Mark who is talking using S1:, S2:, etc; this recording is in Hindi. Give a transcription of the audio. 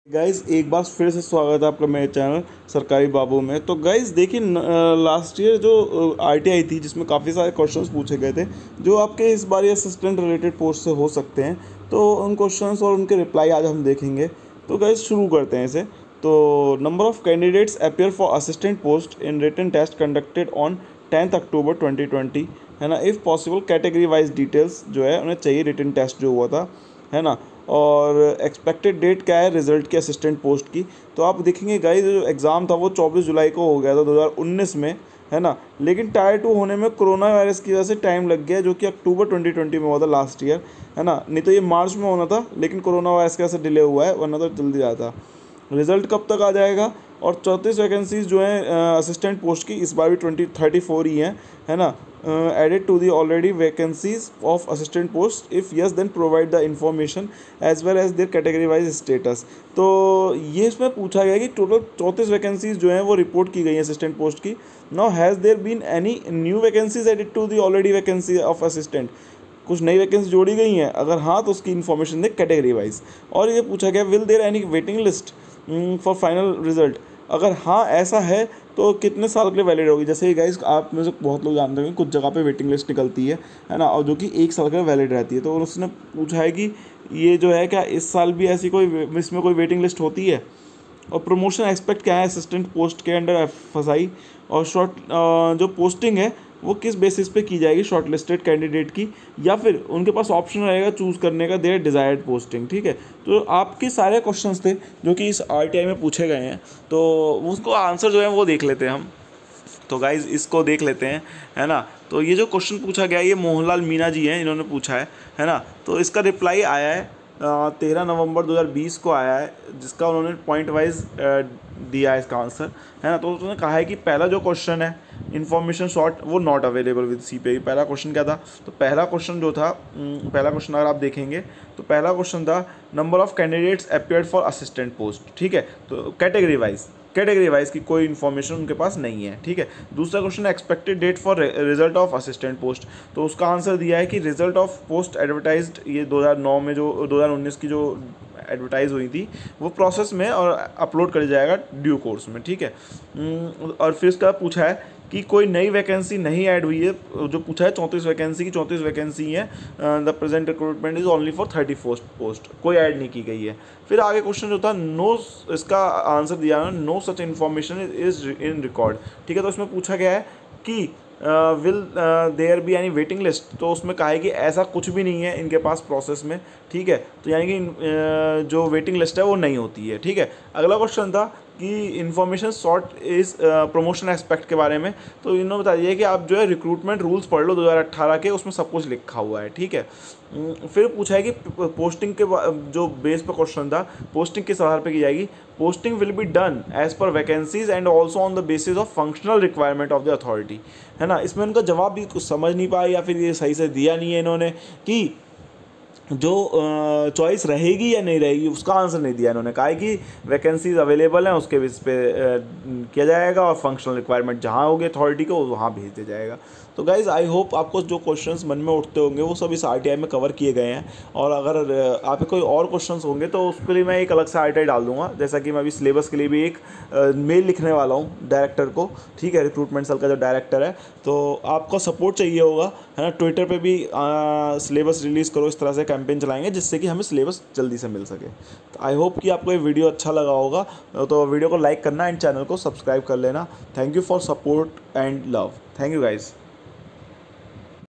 S1: गाइज़ एक बार फिर से स्वागत है आपका मेरे चैनल सरकारी बाबू में। तो गाइज़ देखिए लास्ट ईयर जो आरटीआई थी जिसमें काफ़ी सारे क्वेश्चंस पूछे गए थे जो आपके इस बार असिस्टेंट रिलेटेड पोस्ट से हो सकते हैं। तो उन क्वेश्चंस और उनके रिप्लाई आज हम देखेंगे। तो गाइज़ शुरू करते हैं इसे। तो number of candidates appear for assistant post in written test conducted on 10 October 2020 है ना। If possible category wise details जो है उन्हें चाहिए, रिटन टेस्ट जो हुआ था है ना। और एक्सपेक्टेड डेट क्या है रिज़ल्ट की असिस्टेंट पोस्ट की। तो आप देखेंगे गाइस जो एग्ज़ाम था वो 24 जुलाई को हो गया था 2019 में है ना। लेकिन टायर 2 होने में कोरोना वायरस की वजह से टाइम लग गया जो कि अक्टूबर 2020 में हुआ था लास्ट ईयर है ना। नहीं तो ये मार्च में होना था लेकिन कोरोना वायरस की वजह से डिले हुआ है, वरना तो जल्दी आया था। रिज़ल्ट कब तक आ जाएगा। और 34 वैकेंसीज जो हैं असिस्टेंट पोस्ट की इस बार भी 34 ही हैं है ना। Added to the already vacancies of assistant post if yes then provide the information as well as their category wise status. तो ये इसमें पूछा गया कि टोटल 34 वैकेंसीज जो हैं वो रिपोर्ट की गई हैं असिस्टेंट पोस्ट की। Now has there been any new vacancies added to the already vacancy of assistant. कुछ नई वैकेंसी जोड़ी गई हैं, अगर हाँ तो उसकी इन्फॉर्मेशन दे कैटेगरी वाइज। और ये पूछा गया will there any waiting list for final result. अगर हाँ ऐसा है तो कितने साल के लिए वैलिड होगी। जैसे गाइस आप में से बहुत लोग जानते होंगे कुछ जगह पे वेटिंग लिस्ट निकलती है ना, और जो कि 1 साल के लिए वैलिड रहती है। तो उसने पूछा है कि ये जो है क्या इस साल भी ऐसी कोई इसमें कोई वेटिंग लिस्ट होती है। और प्रमोशन एक्सपेक्ट क्या है असिस्टेंट पोस्ट के अंडर एफएसआई। और शॉर्ट जो पोस्टिंग है वो किस बेसिस पे की जाएगी, शॉर्ट लिस्टेड कैंडिडेट की या फिर उनके पास ऑप्शन रहेगा चूज़ करने का देयर डिज़ायर्ड पोस्टिंग। ठीक है, तो आपके सारे क्वेश्चंस थे जो कि इस आरटीआई में पूछे गए हैं। तो उसको आंसर जो है वो देख लेते हैं हम। तो गाइज इसको देख लेते हैं है ना। तो ये जो क्वेश्चन पूछा गया ये मोहनलाल मीना जी हैं, इन्होंने पूछा है ना। तो इसका रिप्लाई आया है 13 नवंबर 2020 को आया है, जिसका उन्होंने पॉइंट वाइज दिया है इसका आंसर है ना। तो उन्होंने कहा है कि पहला जो क्वेश्चन है इन्फॉर्मेशन शॉर्ट वो नॉट अवेलेबल विद CPI। पहला क्वेश्चन क्या था, तो पहला क्वेश्चन जो था पहला क्वेश्चन अगर आप देखेंगे तो पहला क्वेश्चन था number of candidates appeared for assistant post. ठीक है, तो कैटेगरी वाइज की कोई इन्फॉर्मेशन उनके पास नहीं है। ठीक है, दूसरा question expected date for result of assistant post. तो उसका आंसर दिया है कि रिजल्ट ऑफ पोस्ट एडवर्टाइज्ड ये 2009 में जो 2019 की जो एडवर्टाइज हुई थी वो प्रोसेस में और अपलोड कर जाएगा ड्यू कोर्स में। ठीक है, और फिर इसका पूछा है कि कोई नई वैकेंसी नहीं ऐड हुई है। जो पूछा है 34 वैकेंसी की 34 वैकेंसी है। The present recruitment is only for 34 post, कोई ऐड नहीं की गई है। फिर आगे क्वेश्चन जो था नो, इसका आंसर दिया है no such information is in record. ठीक है, तो इसमें पूछा गया है कि will there be any waiting list. तो उसमें कहा है कि ऐसा कुछ भी नहीं है इनके पास प्रोसेस में। ठीक है, तो यानी कि जो वेटिंग लिस्ट है वो नहीं होती है। ठीक है, अगला क्वेश्चन था कि इन्फॉर्मेशन शॉर्ट इस प्रमोशन एस्पेक्ट के बारे में। तो इन्होंने बता दिया कि आप जो है रिक्रूटमेंट रूल्स पढ़ लो 2018 के, उसमें सब कुछ लिखा हुआ है। ठीक है, फिर पूछा है कि पोस्टिंग के जो बेस पर क्वेश्चन था पोस्टिंग किस आधार पर की जाएगी। Posting will be done as per vacancies and also on the basis of functional requirement of the authority है ना। इसमें उनका जवाब भी कुछ समझ नहीं पाया या फिर ये सही से दिया नहीं है इन्होंने कि जो चॉइस रहेगी या नहीं रहेगी उसका आंसर नहीं दिया इन्होंने। कहा है कि वैकेंसीज अवेलेबल हैं उसके बेस पे किया जाएगा और फंक्शनल रिक्वायरमेंट जहाँ होगी अथॉरिटी को वहाँ भेज दिया जाएगा। तो गाइज़ आई होप आपको जो क्वेश्चंस मन में उठते होंगे वो सब इस आरटीआई में कवर किए गए हैं। और अगर आपके कोई और क्वेश्चंस होंगे तो उसके लिए मैं एक अलग से आरटीआई डाल दूंगा। जैसा कि मैं अभी सिलेबस के लिए भी एक मेल लिखने वाला हूँ डायरेक्टर को। ठीक है, रिक्रूटमेंट सेल का जो डायरेक्टर है, तो आपका सपोर्ट चाहिए होगा है ना। ट्विटर पर भी सिलेबस रिलीज़ करो, इस तरह से कैंपेन चलाएंगे जिससे कि हमें सिलेबस जल्दी से मिल सके। तो आई होप कि आपको ये वीडियो अच्छा लगा होगा। तो वीडियो को लाइक करना एंड चैनल को सब्सक्राइब कर लेना। Thank you for support and love. Thank you guys.